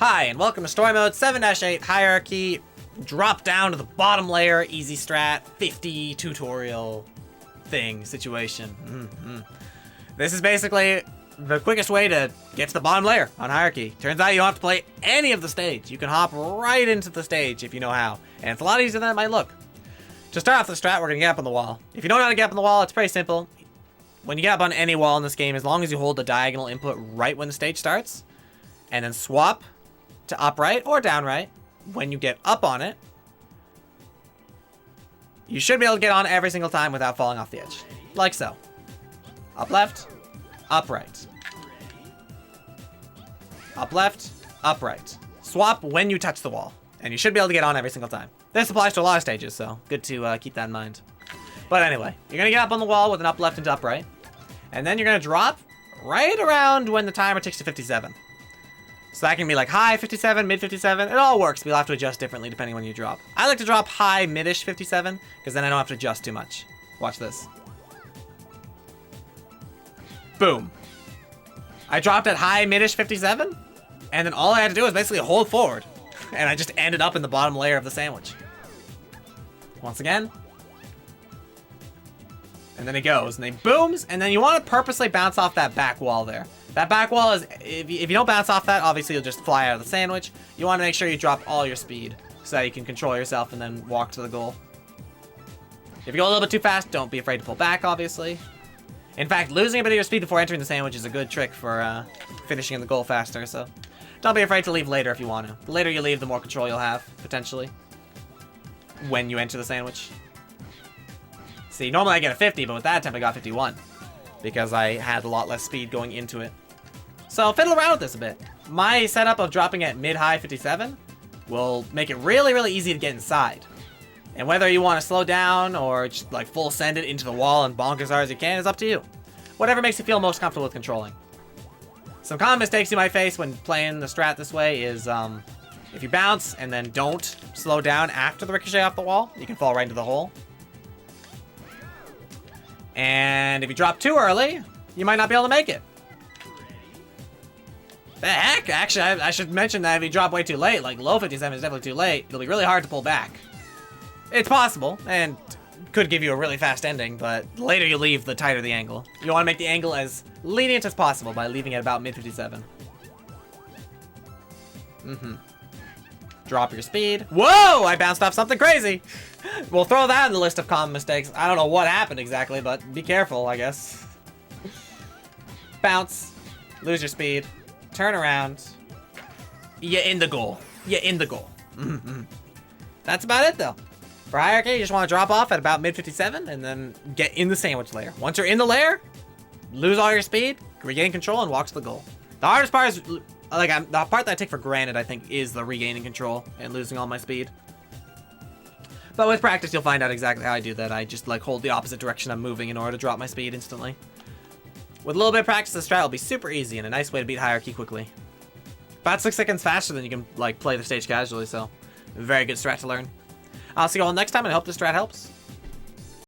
Hi, and welcome to Story Mode 7-8 Hierarchy. Drop down to the bottom layer, easy strat, 50 tutorial thing situation. This is basically the quickest way to get to the bottom layer on Hierarchy. Turns out you don't have to play any of the stage. You can hop right into the stage if you know how. And it's a lot easier than it might look. To start off the strat, we're going to get up on the wall. If you don't know how to get up on the wall, it's pretty simple. When you get up on any wall in this game, as long as you hold the diagonal input right when the stage starts, and then swap to upright or downright, when you get up on it, you should be able to get on every single time without falling off the edge. Like so. Up left, up right. Up left, up right. Swap when you touch the wall, and you should be able to get on every single time. This applies to a lot of stages, so good to keep that in mind. But anyway, you're going to get up on the wall with an up left into upright, and then you're going to drop right around when the timer ticks to 57. So that can be like high 57, mid 57. It all works, but you'll have to adjust differently depending when you drop. I like to drop high, mid-ish 57, because then I don't have to adjust too much. Watch this. Boom. I dropped at high, mid-ish 57, and then all I had to do was basically hold forward. And I just ended up in the bottom layer of the sandwich. Once again. And then it goes, and then booms, and then you want to purposely bounce off that back wall there. That back wall is, if you don't bounce off that, obviously you'll just fly out of the sandwich. You want to make sure you drop all your speed so that you can control yourself and then walk to the goal. If you go a little bit too fast, don't be afraid to pull back, obviously. In fact, losing a bit of your speed before entering the sandwich is a good trick for finishing the goal faster, so don't be afraid to leave later if you want to. The later you leave, the more control you'll have, potentially, when you enter the sandwich. See, normally I get a 50, but with that attempt I got 51 because I had a lot less speed going into it. So fiddle around with this a bit. My setup of dropping at mid-high 57 will make it really, really easy to get inside. And whether you want to slow down or just like full send it into the wall and bonk as hard as you can is up to you. Whatever makes you feel most comfortable with controlling. Some common mistakes you might face when playing the strat this way is if you bounce and then don't slow down after the ricochet off the wall, you can fall right into the hole. And if you drop too early, you might not be able to make it. The heck? Actually, I should mention that if you drop way too late, like low 57 is definitely too late, it'll be really hard to pull back. It's possible, and could give you a really fast ending, but the later you leave, the tighter the angle. You want to make the angle as lenient as possible by leaving at about mid-57. Drop your speed. Whoa! I bounced off something crazy! We'll throw that in the list of common mistakes. I don't know what happened exactly, but be careful, I guess. Bounce. Lose your speed. Turn around. You're in the goal. You're in the goal. That's about it, though. For Hierarchy, you just want to drop off at about mid-57 and then get in the sandwich layer. Once you're in the layer, lose all your speed, regain control, and walk to the goal. The hardest part is, like, the part that I take for granted, I think, is the regaining control and losing all my speed. But with practice, you'll find out exactly how I do that. I just, like, hold the opposite direction I'm moving in order to drop my speed instantly. With a little bit of practice, the strat will be super easy and a nice way to beat Hierarchy quickly. About 6 seconds faster than you can, like, play the stage casually, so very good strat to learn. I'll see you all next time, and I hope this strat helps.